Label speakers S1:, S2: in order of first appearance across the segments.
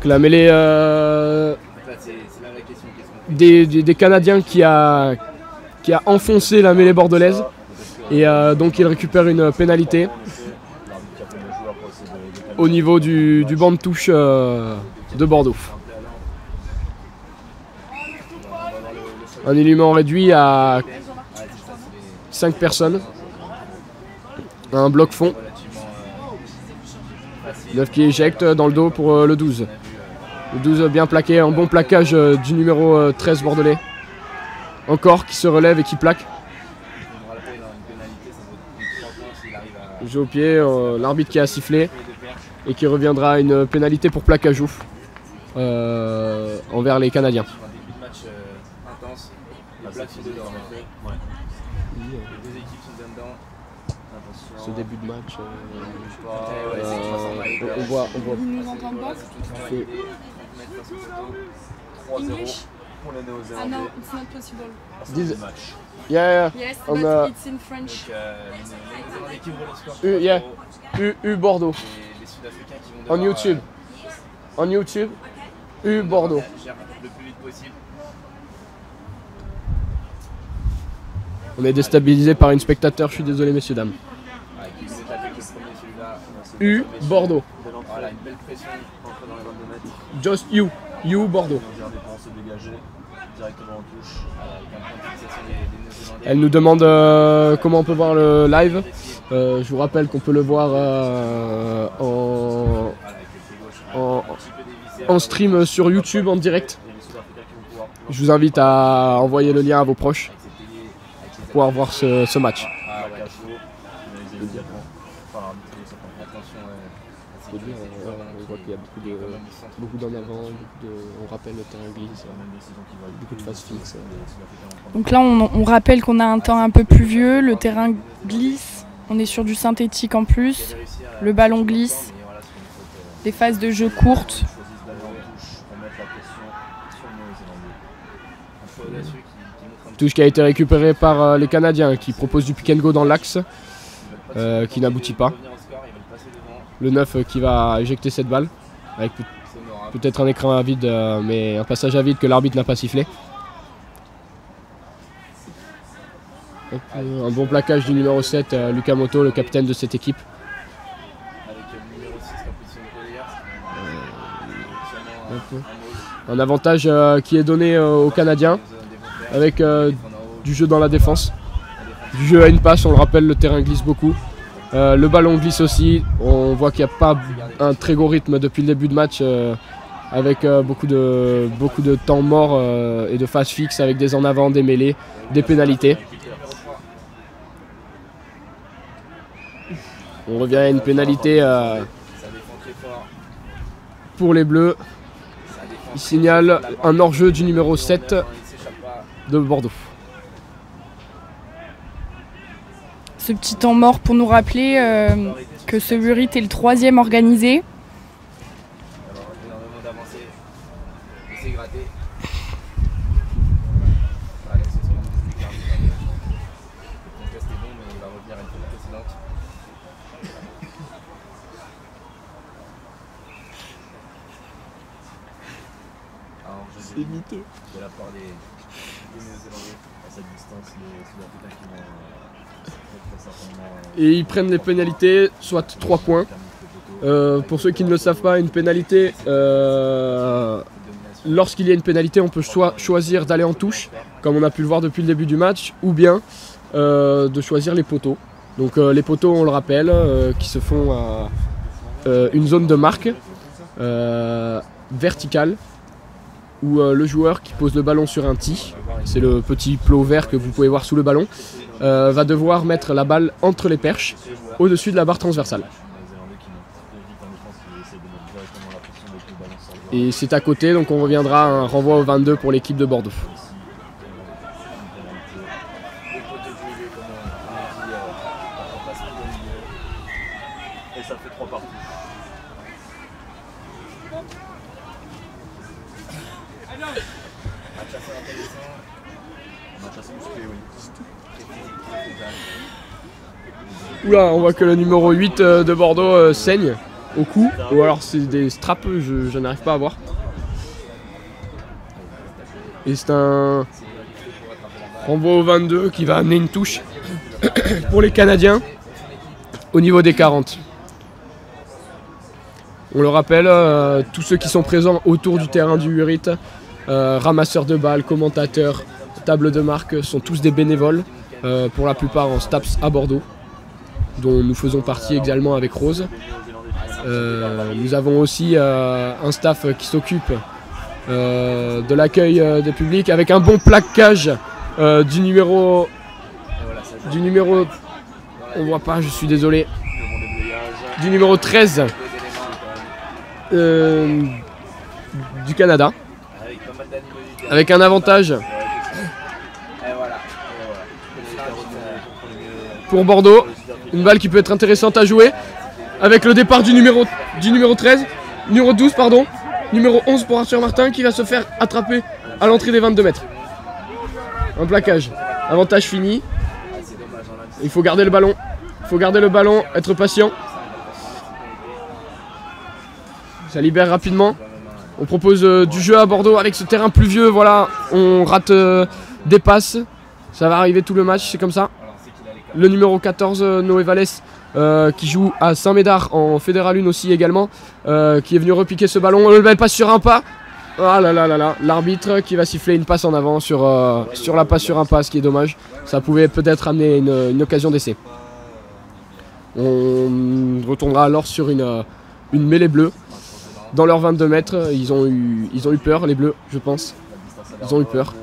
S1: la mêlée des Canadiens qui a enfoncé la mêlée bordelaise. Et donc il récupère une pénalité au niveau du banc de touche de Bordeaux. Un élément réduit à 5 personnes. Un bloc fond. 9 qui éjecte dans le dos pour le 12. Le 12 bien plaqué, un bon plaquage du numéro 13 bordelais. Encore qui se relève et qui plaque. Jeu au pied, l'arbitre qui a sifflé et qui reviendra à une pénalité pour plaquage ouf envers les Canadiens. Ce début de match, on voit.
S2: Ils nous entendent pas.
S3: 3-0 pour les
S2: Ah non, it's not possible.
S1: Yeah.
S2: Yes,
S1: On
S2: but
S1: a-
S2: it's in French.
S1: U Bordeaux. En YouTube. En YouTube. U Bordeaux.
S3: le plus vite possible.
S1: On est déstabilisé par une spectateur, je suis désolé messieurs dames. U Bordeaux.
S3: Voilà, une belle pression entre dans les 22 mètres.
S1: Just you. You Bordeaux.
S3: Regardez pour se dégager directement en touche. Avec un point de fixation des Néo-Zélandais.
S1: Elle nous demande comment on peut voir le live. Je vous rappelle qu'on peut le voir en stream sur YouTube en direct. Je vous invite à envoyer le lien à vos proches pour pouvoir voir ce match. On voit qu'il y a beaucoup d'en avant, on rappelle le terrain glisse, beaucoup de phases fixes.
S2: Donc là, on rappelle qu'on a un temps un peu pluvieux, le terrain glisse, on est sur du synthétique en plus, le ballon glisse, des phases de jeu courtes.
S1: Touche qui a été récupérée par les Canadiens qui proposent du pick and go dans l'axe, qui n'aboutit pas. Le 9 qui va éjecter cette balle, avec peut-être un écran à vide, mais un passage à vide que l'arbitre n'a pas sifflé. Un bon plaquage du numéro 7, Lucas Moto, le capitaine de cette équipe. Un avantage qui est donné aux Canadiens, avec du jeu dans la défense. Du jeu à une passe, on le rappelle, le terrain glisse beaucoup. Le ballon glisse aussi, on voit qu'il n'y a pas un très gros rythme depuis le début de match avec beaucoup de temps mort et de phases fixes avec des en avant, des mêlées, des pénalités. On revient à une pénalité pour les Bleus. Il signale un hors-jeu du numéro 7 de Bordeaux.
S2: Ce petit temps mort pour nous rappeler que ce Burit est le 3e organisé.
S1: C'est miteux.
S3: De la part des Néo-Zélandais à cette distance, les Sud-Africains qui vont
S1: et ils prennent les pénalités, soit 3 points. Pour ceux qui ne le savent pas, une pénalité, lorsqu'il y a une pénalité, on peut soit choisir d'aller en touche, comme on a pu le voir depuis le début du match, ou bien de choisir les poteaux. Donc les poteaux, on le rappelle, qui se font à une zone de marque verticale, où le joueur qui pose le ballon sur un tee, c'est le petit plot vert que vous pouvez voir sous le ballon, va devoir mettre la balle entre les perches, au-dessus de la barre transversale. Et c'est à côté, donc on reviendra à un renvoi au 22 pour l'équipe de Bordeaux.
S3: Et ça fait 3 parties.
S1: Oula, on voit que le numéro 8 de Bordeaux saigne. au cou, ou alors c'est des straps, je n'arrive pas à voir. Et c'est un renvoi au 22 qui va amener une touche pour les Canadiens au niveau des 40. On le rappelle, tous ceux qui sont présents autour du terrain du Urit, ramasseurs de balles, commentateurs, table de marque, sont tous des bénévoles, pour la plupart en STAPS à Bordeaux, dont nous faisons partie également avec Rose. Nous avons aussi un staff qui s'occupe de l'accueil des publics avec un bon plaquage du numéro, on voit pas, je suis désolé, du numéro 13 du Canada, avec un avantage pour Bordeaux, une balle qui peut être intéressante à jouer, avec le départ du numéro 12 pardon, numéro 11 pour Arthur Martin qui va se faire attraper à l'entrée des 22 mètres. Un plaquage, avantage fini, il faut garder le ballon, être patient. Ça libère rapidement. On propose du jeu à Bordeaux avec ce terrain pluvieux, voilà, on rate des passes, ça va arriver tout le match, c'est comme ça. Le numéro 14, Noé Vallès, qui joue à Saint-Médard en Fédéral 1 aussi également, qui est venu repiquer ce ballon, le belle passe sur un pas. Ah là là là là, l'arbitre qui va siffler une passe en avant sur la passe sur un pas, ce qui est dommage. Ça pouvait peut-être amener une occasion d'essai. On retournera alors sur une mêlée bleue. Dans leurs 22 mètres, ils ont eu peur, les bleus, je pense. Ils ont eu peur.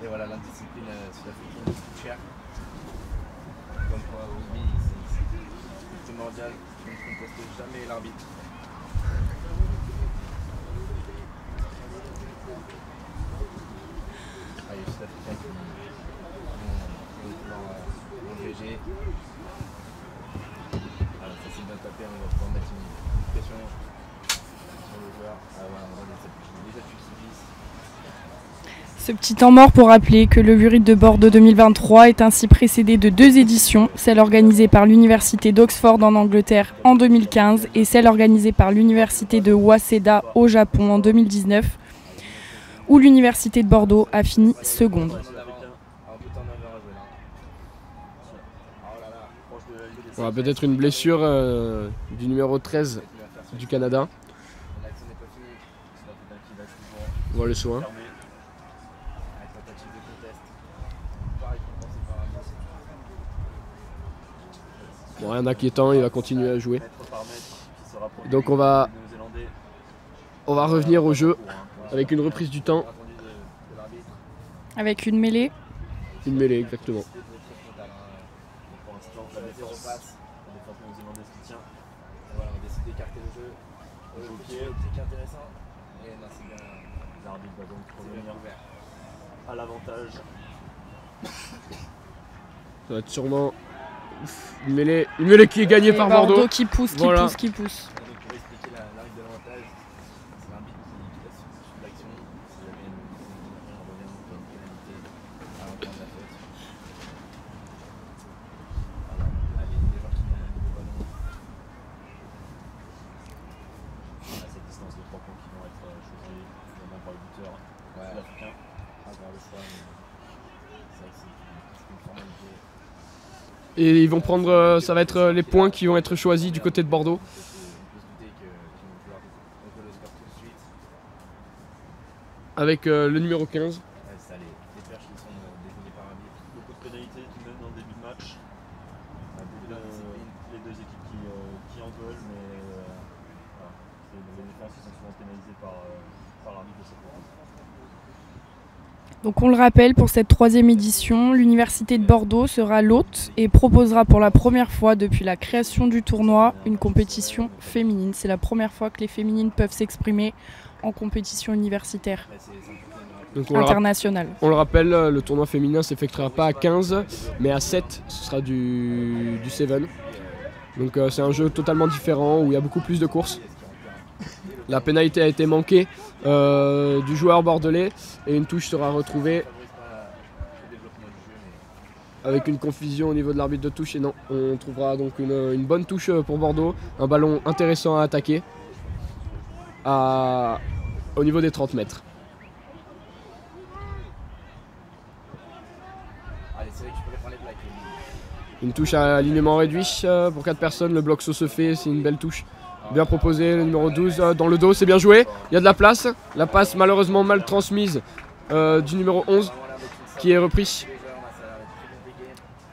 S3: Et voilà, l'indiscipline sud-africaine coûte cher. Comme quoi, au rugby, c'est primordial. On ne conteste jamais l'arbitre. Ah, les Sud-Africains qui ont VG. Voilà, ça c'est bien tapé, on va pouvoir mettre une pression sur le joueur. Ah voilà, on va les appuis qui subissent.
S2: Ce petit temps mort pour rappeler que le Urit de Bordeaux 2023 est ainsi précédé de 2 éditions, celle organisée par l'Université d'Oxford en Angleterre en 2015 et celle organisée par l'Université de Waseda au Japon en 2019, où l'Université de Bordeaux a fini seconde.
S1: On a peut-être une blessure du numéro 13 du Canada. On voit le soin. Bon, rien d'inquiétant, il va continuer à jouer. Donc on va revenir au jeu avec une reprise du temps.
S2: Avec une mêlée.
S1: Une mêlée, exactement.
S3: À l'avantage.
S1: Ça va être sûrement une mêlée qui est gagnée par Bordeaux.
S2: Qui pousse.
S3: Donc pour expliquer la règle de l'avantage, c'est l'arbitre qui laisse suivre l'action. Si jamais un revient ou une pénalité à l'encontre de la faute. Alors là, les joueurs qui prennent le ballon à cette distance de 3 points qui vont être choisis notamment par le buteur sud-africain. À voir le choix, mais c'est vrai que c'est une formalité.
S1: Et ils vont prendre, ça va être les points qui vont être choisis du côté de Bordeaux. Avec le numéro 15.
S3: Ça, les perches qui sont désignées par arbitre. Beaucoup de pénalités tout de même dans le début de match. Les deux équipes qui en veulent, mais voilà. Les défenses sont souvent pénalisées par l'arbitre de cette course.
S2: Donc on le rappelle, pour cette 3e édition, l'Université de Bordeaux sera l'hôte et proposera pour la première fois depuis la création du tournoi une compétition féminine. C'est la première fois que les féminines peuvent s'exprimer en compétition universitaire internationale.
S1: On le rappelle, le tournoi féminin ne s'effectuera pas à 15 mais à 7, ce sera du 7. Donc c'est un jeu totalement différent où il y a beaucoup plus de courses. La pénalité a été manquée du joueur bordelais et une touche sera retrouvée avec une confusion au niveau de l'arbitre de touche. Et non, on trouvera donc une bonne touche pour Bordeaux. Un ballon intéressant à attaquer au niveau des 30 mètres. Une touche à alignement réduit pour 4 personnes. Le bloc saut se fait, c'est une belle touche. Bien proposé, le numéro 12 dans le dos, c'est bien joué. Il y a de la place. La passe malheureusement mal transmise du numéro 11 qui est repris.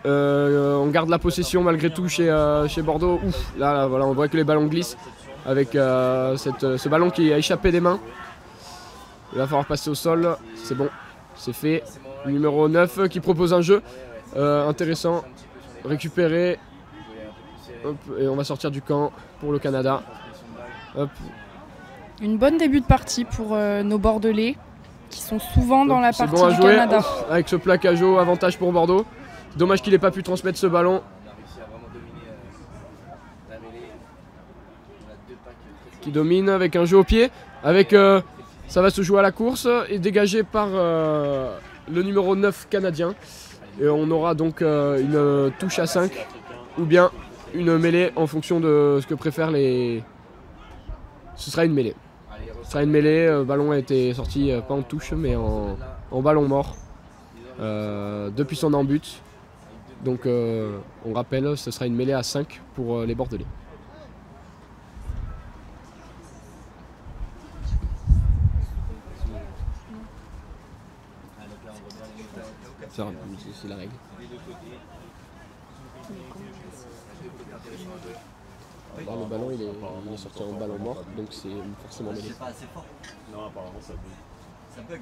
S1: On garde la possession malgré tout chez Bordeaux. Ouf, là, voilà, on voit que les ballons glissent avec ce ballon qui a échappé des mains. Il va falloir passer au sol. C'est bon, c'est fait. Le numéro 9 qui propose un jeu intéressant. Récupéré. Hop, et on va sortir du camp pour le Canada. Hop.
S2: Une bonne début de partie pour nos Bordelais qui sont souvent dans la partie
S1: bon
S2: du
S1: jouer.
S2: Canada.
S1: Ouf, avec ce plaquage haut, avantage pour Bordeaux. Dommage qu'il n'ait pas pu transmettre ce ballon. Qui domine avec un jeu au pied. Ça va se jouer à la course et dégagé par le numéro 9 canadien. Et on aura donc une touche à 5 ou bien une mêlée en fonction de ce que préfèrent les... Ce sera une mêlée. Ce sera une mêlée. Le ballon a été sorti pas en touche mais en ballon mort depuis son embut. Donc on rappelle, ce sera une mêlée à 5 pour les Bordelais. C'est la règle. Alors, le ballon il est sorti en ballon mort, donc c'est forcément mêlé.
S3: C'est pas assez fort. Non, apparemment ça bug. Ça bug.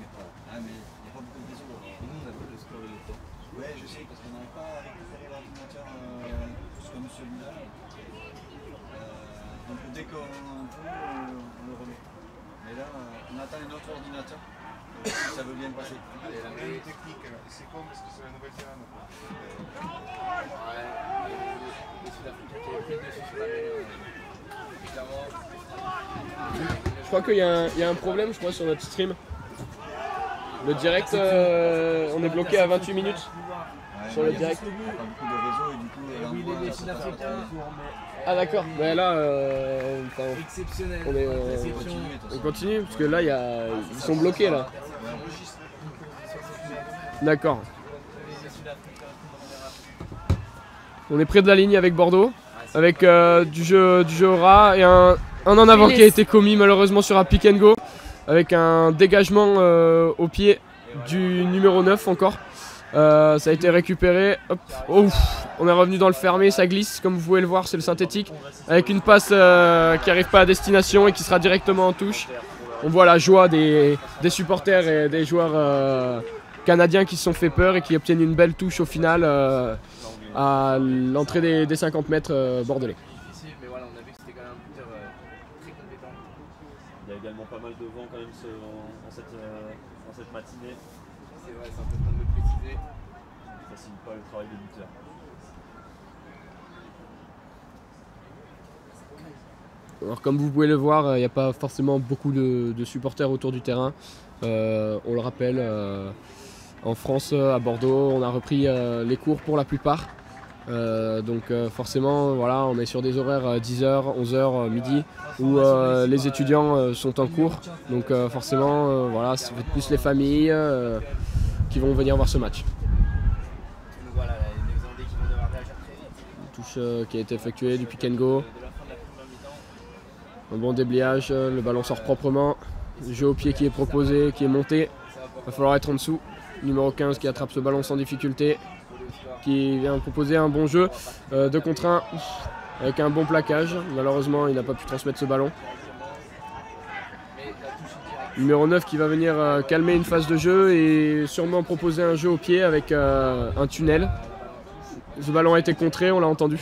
S3: Ah mais il n'y a pas beaucoup de réseau. Et nous on a pas le score de l'autre. Ouais, je sais, parce qu'on n'arrive pas à récupérer l'ordinateur comme celui-là. Donc dès qu'on peut, on le remet. Mais là, on attend un autre ordinateur. Ça veut bien passer. Allez, la même technique, c'est con parce que c'est la Nouvelle-Zélande. Ouais, les Sud-Africains qui avaient pris dessus sur la mêlée.
S1: Je crois qu'il y a un problème, je crois, sur notre stream. Le direct, on est bloqué à 28 minutes sur le direct. Ah d'accord, mais là, on continue, parce que là, ils sont bloqués là. D'accord. On est près de la ligne avec Bordeaux, avec du jeu au ras et un en avant qui a été commis malheureusement sur un pick and go, avec un dégagement au pied du numéro 9 encore. Ça a été récupéré. Hop. Oh, on est revenu dans le fermé, ça glisse comme vous pouvez le voir, c'est le synthétique. Avec une passe qui n'arrive pas à destination et qui sera directement en touche. On voit la joie des supporters et des joueurs canadiens qui se sont fait peur et qui obtiennent une belle touche au final à l'entrée des 50 mètres bordelais.
S3: Il y a également pas mal de vent quand même en cette matinée. C'est vrai, c'est important de le préciser. Ça ne facilite pas le travail des buteurs.
S1: Alors comme vous pouvez le voir, il n'y a pas forcément beaucoup de supporters autour du terrain. On le rappelle, en France, à Bordeaux, on a repris les cours pour la plupart. Donc forcément, voilà, on est sur des horaires 10h, 11h, midi, où les étudiants sont en cours. Donc forcément, voilà, c'est plus les familles qui vont venir voir ce match. Une touche qui a été effectuée du pick and go. Un bon déblayage, le ballon sort proprement. Le jeu au pied qui est proposé, qui est monté. Il va falloir être en dessous. Numéro 15 qui attrape ce ballon sans difficulté. Qui vient proposer un bon jeu 2 contre 1 avec un bon plaquage. Malheureusement, il n'a pas pu transmettre ce ballon. Numéro 9 qui va venir calmer une phase de jeu et sûrement proposer un jeu au pied avec un tunnel. Ce ballon a été contré, on l'a entendu.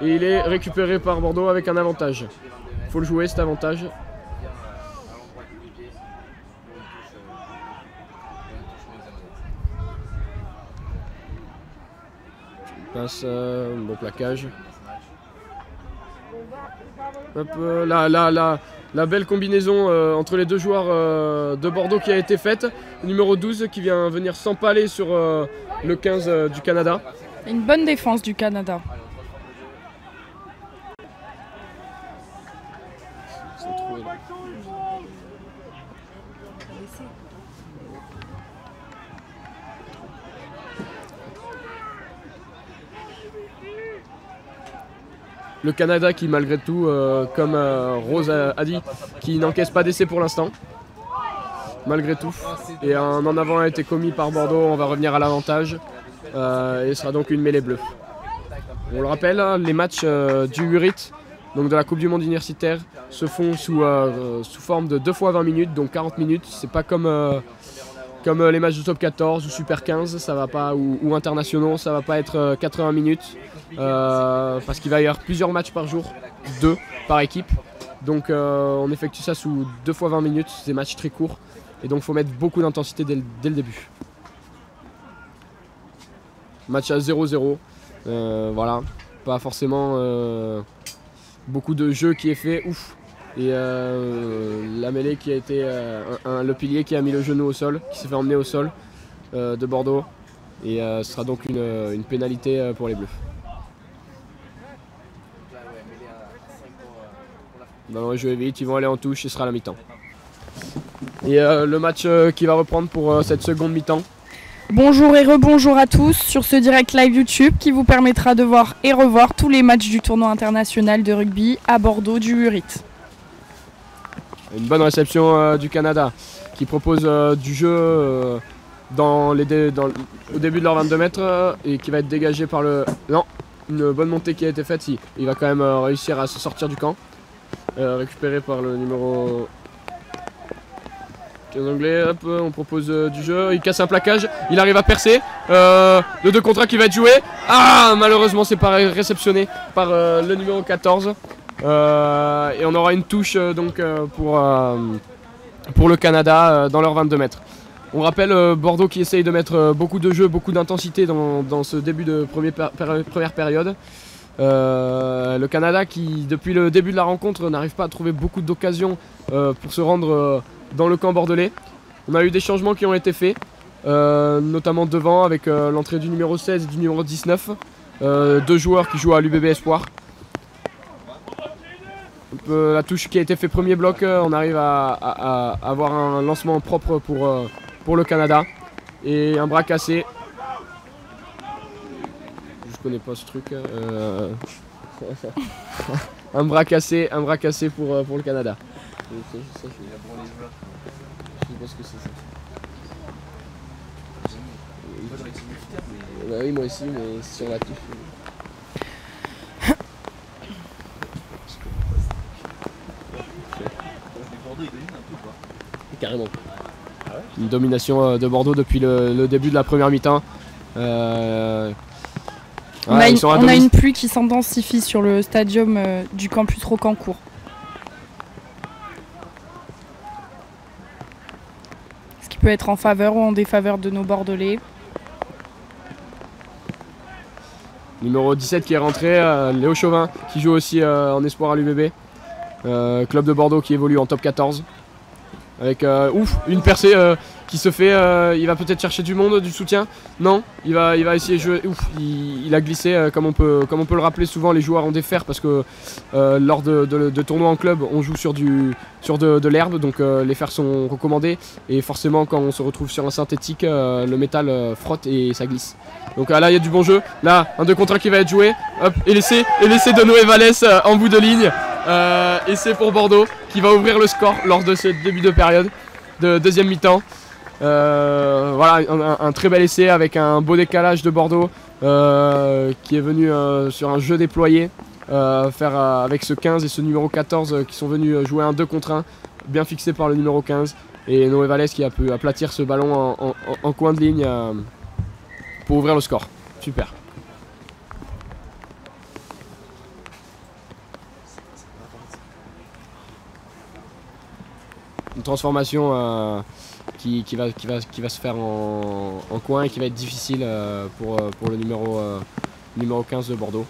S1: Et il est récupéré par Bordeaux avec un avantage. Il faut le jouer cet avantage. Passe, un bon plaquage. Hop, la belle combinaison entre les deux joueurs de Bordeaux qui a été faite. Numéro 12 qui vient venir s'empaler sur le 15 du Canada.
S2: Une bonne défense du Canada.
S1: Le Canada qui malgré tout, comme Rose a dit, qui n'encaisse pas d'essai pour l'instant. Malgré tout. Et un en avant a été commis par Bordeaux, on va revenir à l'avantage. Et ce sera donc une mêlée bleue. On le rappelle, les matchs du URIT, donc de la Coupe du Monde universitaire, se font sous forme de 2 fois 20 minutes, donc 40 minutes. C'est pas comme les matchs de top 14 ou super 15, ça va pas, ou internationaux, ça va pas être 80 minutes. Parce qu'il va y avoir plusieurs matchs par jour, 2 par équipe. Donc on effectue ça sous 2 fois 20 minutes, c'est des matchs très courts. Et donc il faut mettre beaucoup d'intensité dès le début. Match à 0-0, voilà, pas forcément beaucoup de jeu qui est fait, ouf. Et la mêlée qui a été le pilier qui a mis le genou au sol, qui s'est fait emmener au sol de Bordeaux. Et ce sera donc une pénalité pour les Bleus. Ballon est joué vite, ils vont aller en touche, ce sera la mi-temps. Et le match qui va reprendre pour cette seconde mi-temps.
S2: Bonjour et rebonjour à tous sur ce direct live YouTube qui vous permettra de voir et revoir tous les matchs du tournoi international de rugby à Bordeaux du URIT.
S1: Une bonne réception du Canada qui propose du jeu au début de leur 22 mètres et qui va être dégagé par le... Non, une bonne montée qui a été faite, si. Il va quand même réussir à se sortir du camp. Récupéré par le numéro 15 anglais, hop, on propose du jeu, il casse un plaquage, il arrive à percer, le 2 contre 1 qui va être joué, malheureusement c'est pas réceptionné par le numéro 14, et on aura une touche donc pour le Canada dans leurs 22 mètres. On rappelle Bordeaux qui essaye de mettre beaucoup de jeu, beaucoup d'intensité dans ce début de première période. Le Canada qui depuis le début de la rencontre n'arrive pas à trouver beaucoup d'occasions pour se rendre dans le camp bordelais. On a eu des changements qui ont été faits, notamment devant avec l'entrée du numéro 16 et du numéro 19, 2 joueurs qui jouent à l'UBB Espoir. La touche qui a été fait premier bloc, on arrive à avoir un lancement propre pour le Canada et un bras cassé. Je connais pas ce truc. un bras cassé pour le Canada. Je sais pas ce que c'est ça. Bah oui, moi aussi, mais sur la touche. Carrément. Une domination de Bordeaux depuis le début de la première mi-temps.
S2: On a une pluie qui s'intensifie sur le stadium du campus Rocancourt. Ce qui peut être en faveur ou en défaveur de nos Bordelais.
S1: Numéro 17 qui est rentré, Léo Chauvin qui joue aussi en espoir à l'UBB. Club de Bordeaux qui évolue en top 14. Avec une percée qui se fait, il va peut-être chercher du monde, du soutien. Non, il va essayer de jouer. Il a glissé comme on peut le rappeler souvent, les joueurs ont des fers parce que lors de tournois en club, on joue sur de l'herbe, donc les fers sont recommandés. Et forcément, quand on se retrouve sur un synthétique, le métal frotte et ça glisse. Donc là, il y a du bon jeu. Là, un 2 contre 1 qui va être joué. Hop, et l'essai de Noé Vallès en bout de ligne. Essai pour Bordeaux qui va ouvrir le score lors de ce début de période de deuxième mi-temps. Voilà un très bel essai avec un beau décalage de Bordeaux qui est venu sur un jeu déployé faire avec ce 15 et ce numéro 14 qui sont venus jouer un 2 contre 1 bien fixé par le numéro 15 et Noé Vallès qui a pu aplatir ce ballon en coin de ligne pour ouvrir le score. Super. Une transformation qui va se faire en coin et qui va être difficile pour le numéro 15 de Bordeaux.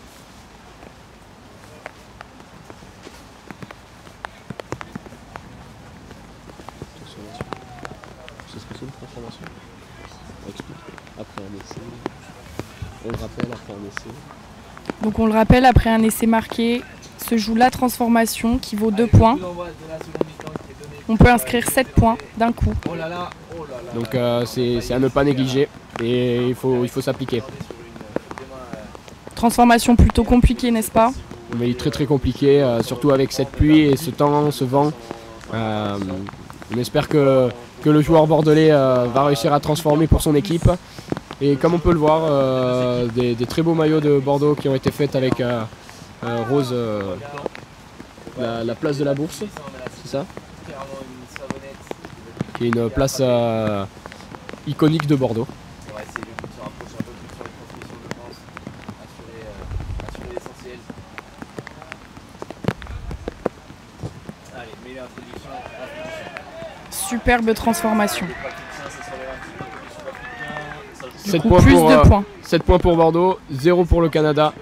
S1: on le rappelle après un essai.
S2: Donc on le rappelle, après un essai marqué, se joue la transformation qui vaut 2 points. On peut inscrire 7 points d'un coup.
S1: Donc c'est à ne pas négliger et il faut s'appliquer.
S2: Transformation plutôt compliquée, n'est-ce pas?
S1: Mais très très compliqué, surtout avec cette pluie et ce temps, ce vent. On espère que le joueur bordelais va réussir à transformer pour son équipe. Et comme on peut le voir, des très beaux maillots de Bordeaux qui ont été faits avec Rose, la place de la Bourse, c'est ça? Qui est une place iconique de Bordeaux.
S2: Superbe transformation.
S1: 7
S2: coup,
S1: points
S2: plus
S1: pour,
S2: 2 points.
S1: 7 points pour Bordeaux, 0 pour le Canada.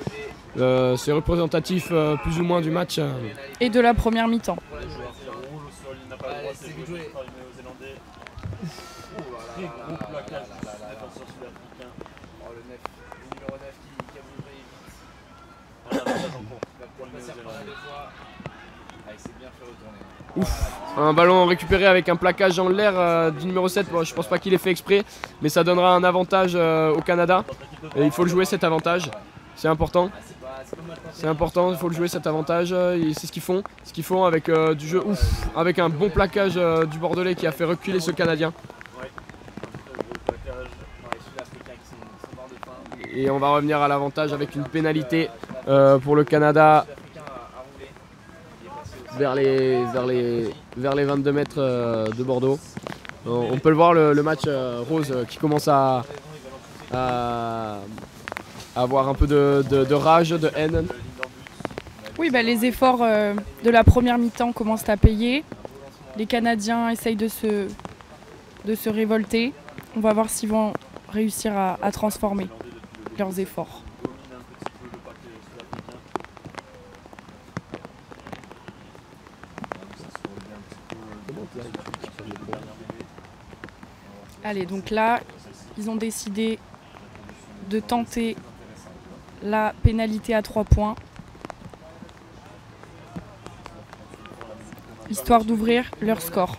S1: C'est représentatif plus ou moins du match.
S2: Et de la première mi-temps.
S1: Ouf. Un ballon récupéré avec un plaquage en l'air du numéro 7, bon, je pense pas qu'il ait fait exprès, mais ça donnera un avantage au Canada. Et il faut le jouer cet avantage, c'est important. C'est important, il faut le jouer cet avantage, c'est ce qu'ils font. Ce qu'ils font avec du jeu, ouf, avec un bon plaquage du Bordelais qui a fait reculer ce Canadien. Et on va revenir à l'avantage avec une pénalité pour le Canada vers les 22 mètres de Bordeaux. On peut le voir, le match Rose qui commence à avoir un peu de rage, de haine.
S2: Oui, bah, les efforts de la première mi-temps commencent à payer. Les Canadiens essayent de se révolter. On va voir s'ils vont réussir à transformer leurs efforts. Allez, donc là, ils ont décidé de tenter la pénalité à 3 points. Histoire d'ouvrir leur score.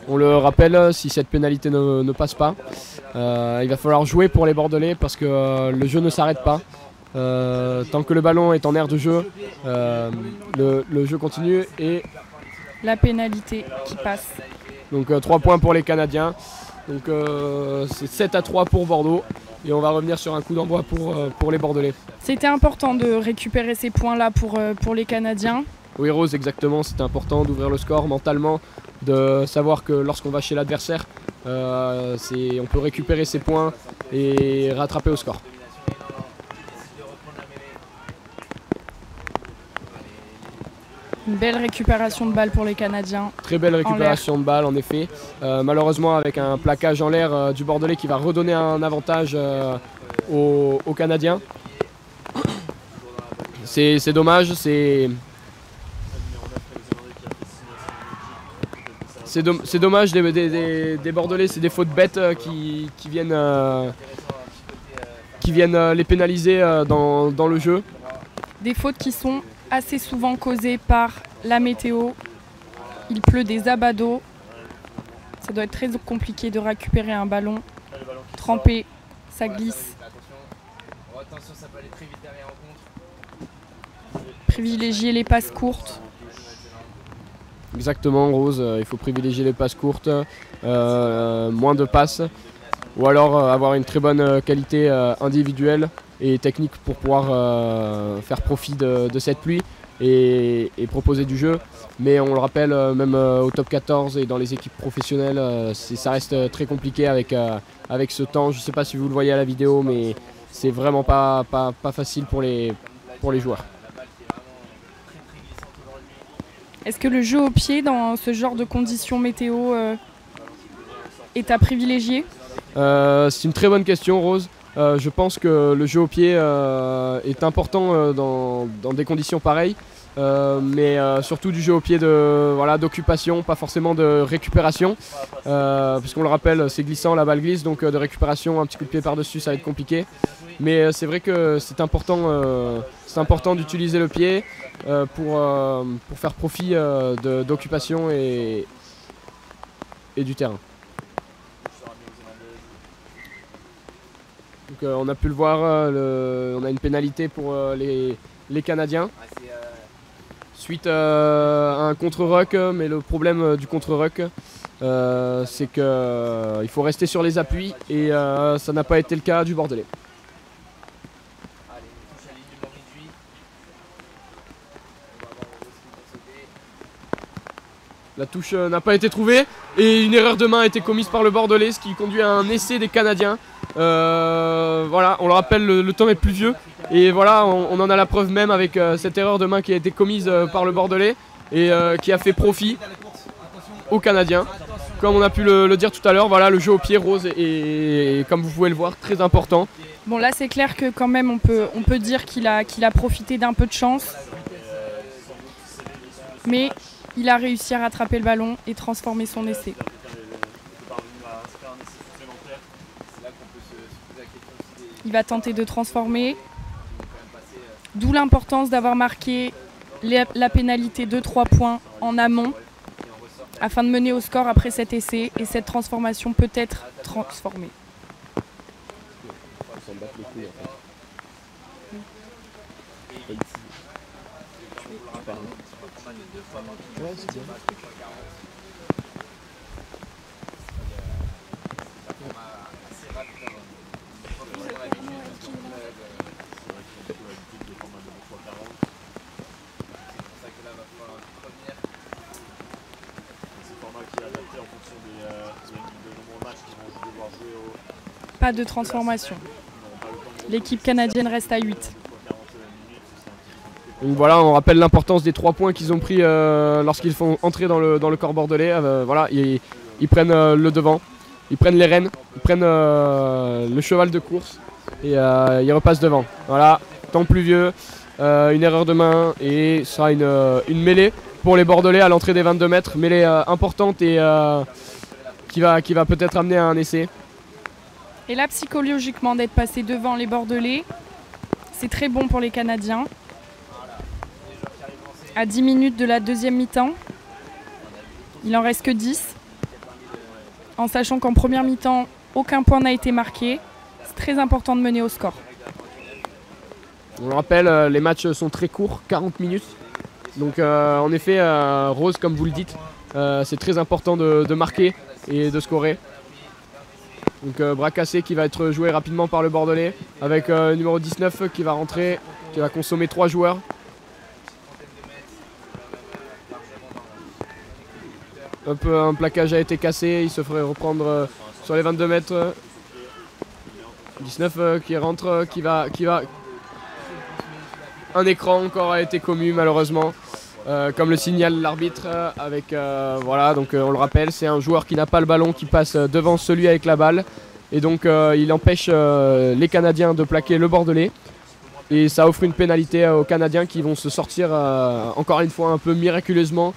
S1: On le rappelle, si cette pénalité ne passe pas, il va falloir jouer pour les Bordelais parce que le jeu ne s'arrête pas. Tant que le ballon est en aire de jeu, le jeu continue et
S2: la pénalité qui passe.
S1: Donc 3 points pour les Canadiens. Donc c'est 7-3 pour Bordeaux. Et on va revenir sur un coup d'envoi pour les Bordelais.
S2: C'était important de récupérer ces points-là pour les Canadiens.
S1: Oui Rose, exactement, c'était important d'ouvrir le score mentalement, de savoir que lorsqu'on va chez l'adversaire, on peut récupérer ses points et rattraper au score.
S2: Une belle récupération de balle pour les Canadiens.
S1: Très belle récupération de balle en effet. Malheureusement avec un plaquage en l'air du Bordelais qui va redonner un avantage aux Canadiens. C'est dommage, c'est dommage des Bordelais, c'est des fautes bêtes qui viennent les pénaliser dans le jeu.
S2: Des fautes qui sont assez souvent causées par la météo. Il pleut des abats d'eau. Ça doit être très compliqué de récupérer un ballon trempé, ça glisse. Privilégier les passes courtes.
S1: Exactement Rose, il faut privilégier les passes courtes, moins de passes, ou alors avoir une très bonne qualité individuelle et technique pour pouvoir faire profit de cette pluie et proposer du jeu. Mais on le rappelle, même au top 14 et dans les équipes professionnelles, ça reste très compliqué avec ce temps. Je ne sais pas si vous le voyez à la vidéo, mais c'est vraiment pas facile pour les joueurs.
S2: Est-ce que le jeu au pied dans ce genre de conditions météo est à privilégier?
S1: C'est une très bonne question Rose. Je pense que le jeu au pied est important dans des conditions pareilles. mais surtout du jeu au pied d'occupation, pas forcément de récupération, puisqu'on le rappelle, c'est glissant, la balle glisse, donc de récupération, un petit coup de pied par-dessus, ça va être compliqué. Mais c'est vrai que c'est important d'utiliser le pied pour faire profit d'occupation et du terrain. Donc, on a pu le voir, on a une pénalité pour les Canadiens suite à un contre-ruck, mais le problème du contre-ruck c'est qu'il faut rester sur les appuis et ça n'a pas été le cas du Bordelais. La touche n'a pas été trouvée et une erreur de main a été commise par le Bordelais, ce qui conduit à un essai des Canadiens. Voilà, on le rappelle, le temps est pluvieux et voilà, on en a la preuve même avec cette erreur de main qui a été commise par le Bordelais et qui a fait profit aux Canadiens. Comme on a pu le dire tout à l'heure, voilà, le jeu au pied rose et comme vous pouvez le voir, très important.
S2: Bon, là c'est clair que quand même on peut dire qu'il a profité d'un peu de chance, mais il a réussi à rattraper le ballon et transformer son essai. Il va tenter de transformer, d'où l'importance d'avoir marqué la pénalité de 3 points en amont afin de mener au score après cet essai, et cette transformation peut être transformée. Pas de transformation. L'équipe canadienne reste à 8.
S1: Donc voilà, on rappelle l'importance des 3 points qu'ils ont pris lorsqu'ils font entrer dans le corps bordelais. Voilà, ils prennent le devant, ils prennent les rênes, ils prennent le cheval de course et ils repassent devant. Voilà, temps pluvieux, une erreur de main et ça sera une mêlée pour les Bordelais à l'entrée des 22 mètres. Mêlée importante et qui va peut-être amener à un essai.
S2: Et là, psychologiquement, d'être passé devant les Bordelais, c'est très bon pour les Canadiens. À 10 minutes de la deuxième mi-temps, il en reste que 10. En sachant qu'en première mi-temps, aucun point n'a été marqué, c'est très important de mener au score.
S1: On le rappelle, les matchs sont très courts, 40 minutes. Donc en effet, Rose, comme vous le dites, c'est très important de marquer et de scorer. Donc bras cassé qui va être joué rapidement par le Bordelais avec le numéro 19 qui va rentrer, qui va consommer 3 joueurs. Un plaquage a été cassé, il se ferait reprendre sur les 22 mètres. 19 qui rentre, qui va... Un écran encore a été commu malheureusement, comme le signale l'arbitre. Voilà, donc on le rappelle, c'est un joueur qui n'a pas le ballon qui passe devant celui avec la balle. Et donc il empêche les Canadiens de plaquer le Bordelais. Et ça offre une pénalité aux Canadiens qui vont se sortir encore une fois un peu miraculeusement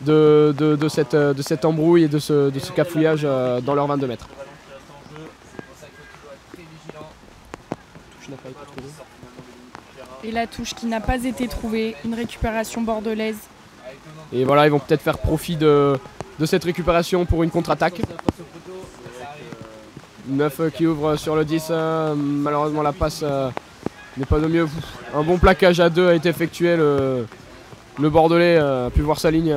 S1: de cette embrouille et de ce cafouillage dans leurs 22 mètres.
S2: Et la touche qui n'a pas été trouvée, une récupération bordelaise.
S1: Et voilà, ils vont peut-être faire profit de cette récupération pour une contre-attaque. 9 qui ouvre sur le 10, malheureusement la passe n'est pas de mieux. Un bon plaquage à 2 a été effectué, le Bordelais a pu voir sa ligne.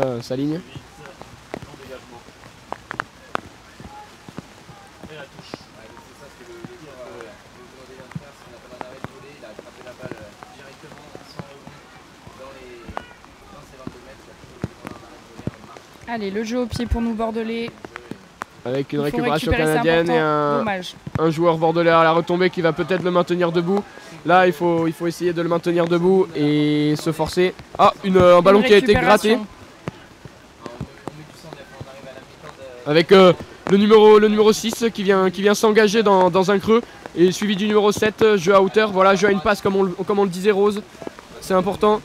S2: Allez, le jeu au pied pour nous Bordelais.
S1: Avec une récupération canadienne et un joueur bordelais à la retombée qui va peut-être le maintenir debout. Là, il faut essayer de le maintenir debout et se forcer. Ah, un ballon qui a été gratté. Avec le numéro 6 qui vient s'engager dans un creux. Et suivi du numéro 7, jeu à hauteur. Voilà, jeu à une passe comme on le disait Rose. c'est important.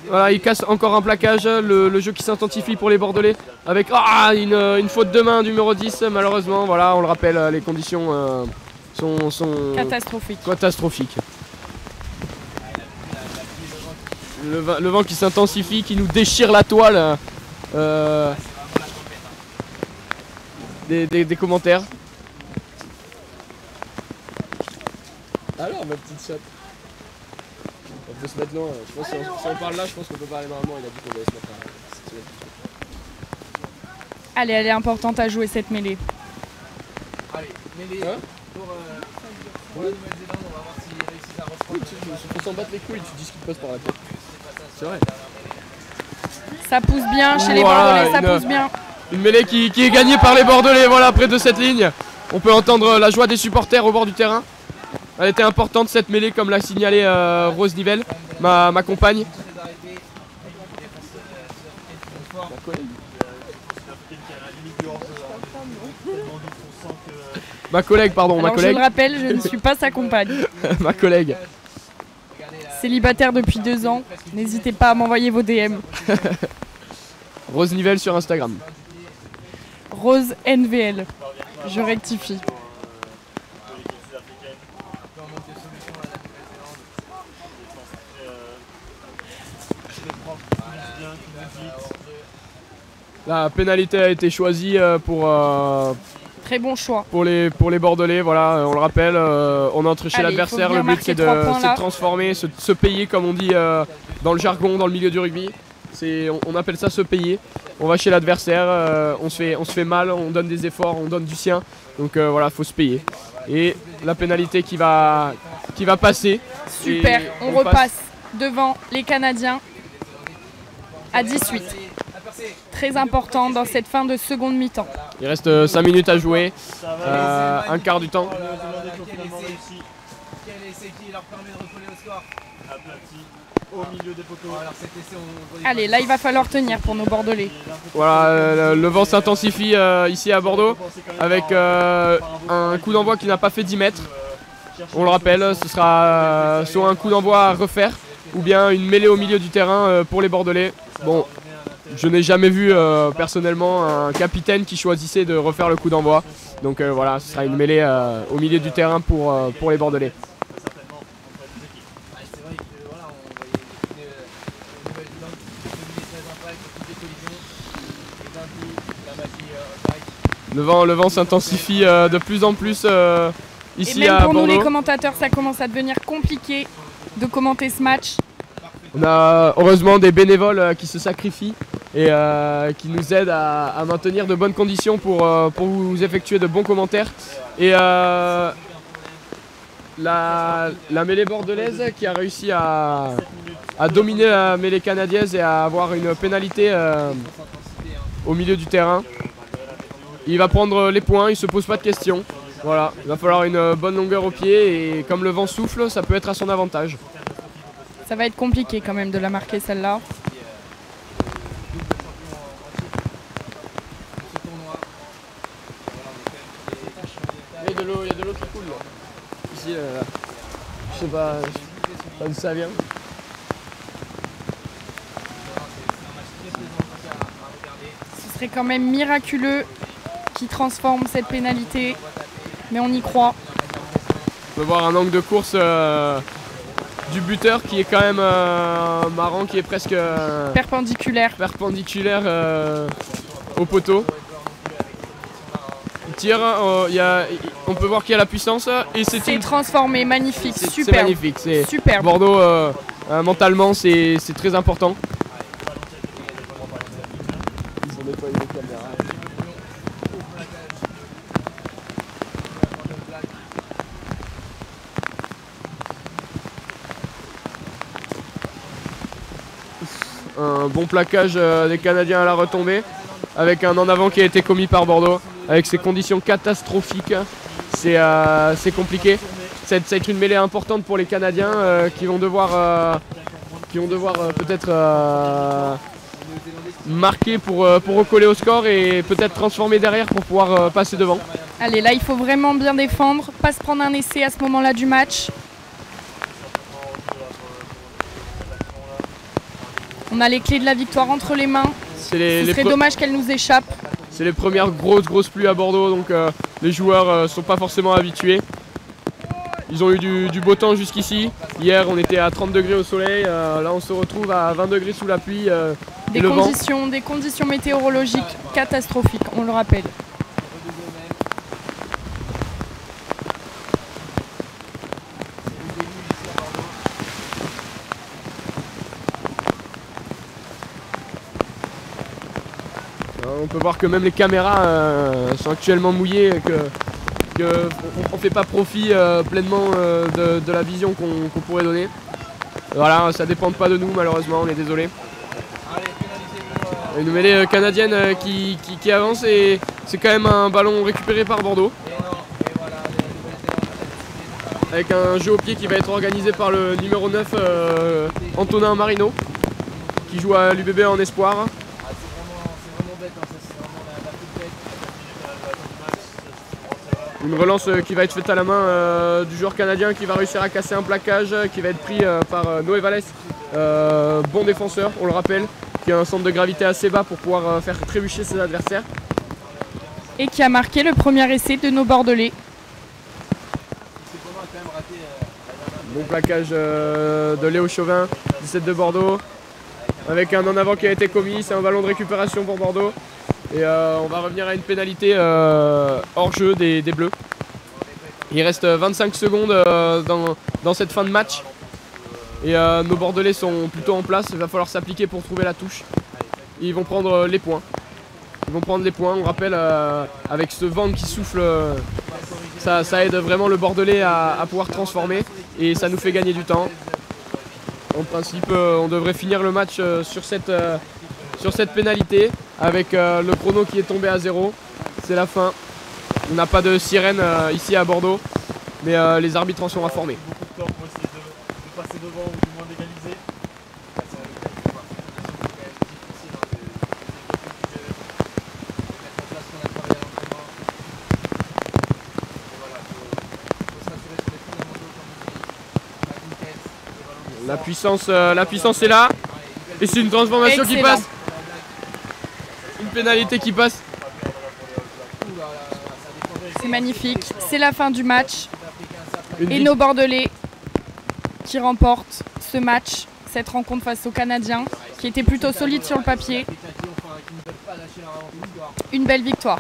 S1: Voilà, il casse encore un plaquage, le jeu qui s'intensifie pour les Bordelais avec une faute de main du numéro 10 malheureusement. Voilà, on le rappelle, les conditions sont catastrophiques. Le vent qui s'intensifie, qui nous déchire la toile. Des commentaires. Alors ma petite chatte. On peut se mettre loin. Je pense si on parle là, je pense qu'on peut parler normalement. Il a dit qu'on allait se mettre là.
S2: Allez, elle est importante à jouer cette mêlée.
S3: Allez, mêlée pour la Nouvelle-Zélande, on va voir s'ils réussissent à reprendre.
S1: Faut s'en battre les couilles, tu dis ce qui te passe par la tête. C'est vrai.
S2: Ça pousse bien chez les Bordelais, ça pousse bien.
S1: Une mêlée qui est gagnée par les Bordelais, voilà, près de cette ligne. On peut entendre la joie des supporters au bord du terrain. Elle était importante cette mêlée, comme l'a signalé Rose Nivelle, ma compagne. Ma collègue, pardon,
S2: Alors,
S1: ma collègue.
S2: je le rappelle, je ne suis pas sa compagne.
S1: Ma collègue.
S2: Célibataire depuis 2 ans, n'hésitez pas à m'envoyer vos DM.
S1: Rose Nivelle sur Instagram.
S2: Rose NVL, je rectifie.
S3: La pénalité a été choisie pour
S2: très bon choix.
S3: Pour les Bordelais, voilà, on le rappelle, on entre chez l'adversaire, le but c'est de transformer, se payer comme on dit dans le jargon, dans le milieu du rugby. On appelle ça se payer. On va chez l'adversaire, on se fait mal, on donne des efforts, on donne du sien. Donc voilà, faut se payer. Et la pénalité qui va passer.
S2: Super, on repasse devant les Canadiens à 18. Très important dans cette fin de seconde mi-temps.
S3: Il reste 5 minutes à jouer, un quart du temps.
S2: Allez, là il va falloir tenir pour nos Bordelais.
S3: Voilà, le vent s'intensifie ici à Bordeaux avec un coup d'envoi qui n'a pas fait 10 mètres. On le rappelle, ce sera soit un coup d'envoi à refaire ou bien une mêlée au milieu du terrain pour les Bordelais. Bon, je n'ai jamais vu personnellement un capitaine qui choisissait de refaire le coup d'envoi. Donc voilà, ce sera une mêlée au milieu du terrain pour les Bordelais. Le vent s'intensifie de plus en plus ici à Bordeaux.
S2: Et même pour nous les commentateurs, ça commence à devenir compliqué de commenter ce match.
S3: On a heureusement des bénévoles qui se sacrifient et qui nous aident à maintenir de bonnes conditions pour vous effectuer de bons commentaires. Et la mêlée bordelaise qui a réussi à dominer la mêlée canadienne et à avoir une pénalité au milieu du terrain. Il va prendre les points, il ne se pose pas de questions. Voilà, il va falloir une bonne longueur au pied et comme le vent souffle, ça peut être à son avantage.
S2: Ça va être compliqué quand même de la marquer celle-là.
S3: Il y a de l'eau qui coule là. Ici, je sais pas d'où ça vient.
S2: Ce serait quand même miraculeux qui transforme cette pénalité, mais on y croit.
S3: On peut voir un angle de course du buteur qui est quand même marrant, qui est presque
S2: perpendiculaire
S3: au poteau. Il tire, on peut voir qu'il y a la puissance et c'est
S2: transformé, magnifique, super.
S3: C'est magnifique, c'est super. Bordeaux mentalement c'est très important. Ils ont nettoyé les caméras. Un bon plaquage des Canadiens à la retombée avec un en avant qui a été commis par Bordeaux avec ces conditions catastrophiques. C'est compliqué. Ça va être une mêlée importante pour les Canadiens qui vont devoir peut-être marquer pour recoller au score et peut-être transformer derrière pour pouvoir passer devant.
S2: Allez, là il faut vraiment bien défendre, pas se prendre un essai à ce moment-là du match. On a les clés de la victoire entre les mains. Ce serait dommage qu'elles nous échappent.
S3: C'est les premières grosses pluies à Bordeaux, donc les joueurs ne sont pas forcément habitués. Ils ont eu du beau temps jusqu'ici. Hier, on était à 30 degrés au soleil. Là, on se retrouve à 20 degrés sous la pluie.
S2: Des conditions météorologiques catastrophiques, on le rappelle.
S3: On peut voir que même les caméras sont actuellement mouillées, qu'on ne fait pas profit pleinement de la vision qu'on pourrait donner. Voilà, ça ne dépend pas de nous malheureusement, on est désolé. Une mêlée canadienne qui avance et c'est quand même un ballon récupéré par Bordeaux. Avec un jeu au pied qui va être organisé par le numéro 9 Antonin Marino, qui joue à l'UBB en espoir. Une relance qui va être faite à la main du joueur canadien qui va réussir à casser un plaquage qui va être pris par Noé Vallès, bon défenseur, on le rappelle, qui a un centre de gravité assez bas pour pouvoir faire trébucher ses adversaires.
S2: Et qui a marqué le premier essai de nos Bordelais.
S3: Bon plaquage de Léo Chauvin, 17 de Bordeaux, avec un en avant qui a été commis, c'est un ballon de récupération pour Bordeaux. Et on va revenir à une pénalité hors jeu des Bleus. Il reste 25 secondes dans cette fin de match. Et nos Bordelais sont plutôt en place, il va falloir s'appliquer pour trouver la touche. Et ils vont prendre les points. On rappelle, avec ce vent qui souffle, ça aide vraiment le Bordelais à pouvoir transformer. Et ça nous fait gagner du temps. En principe, on devrait finir le match sur cette pénalité avec le chrono qui est tombé à 0. C'est la fin. On n'a pas de sirène ici à Bordeaux, mais les arbitres en sont informés.
S4: Beaucoup de temps pour essayer de passer devant ou du moins d'égaliser.
S3: La puissance est là. Et c'est une transformation qui passe. Une pénalité qui passe.
S2: C'est magnifique. C'est la fin du match. Et nos Bordelais qui remportent ce match, cette rencontre face aux Canadiens, qui était plutôt solide sur le papier. Une belle victoire.